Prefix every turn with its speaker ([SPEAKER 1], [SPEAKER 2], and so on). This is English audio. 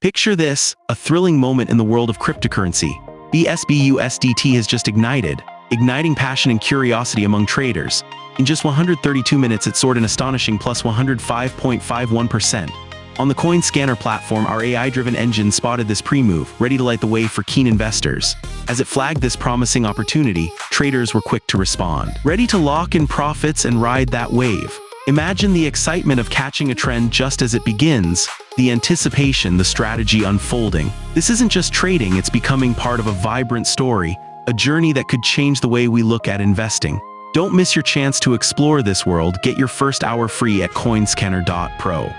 [SPEAKER 1] Picture this, a thrilling moment in the world of cryptocurrency. BSBUSDT has just igniting passion and curiosity among traders. In just 132 minutes, it soared an astonishing plus 105.51%. On the coinscanner platform, our AI-driven engine spotted this pre-move, ready to light the way for keen investors. As it flagged this promising opportunity, traders were quick to respond, ready to lock in profits and ride that wave. Imagine the excitement of catching a trend just as it begins, the anticipation, the strategy unfolding. This isn't just trading, it's becoming part of a vibrant story, a journey that could change the way we look at investing. Don't miss your chance to explore this world. Get your first hour free at coinscanner.pro.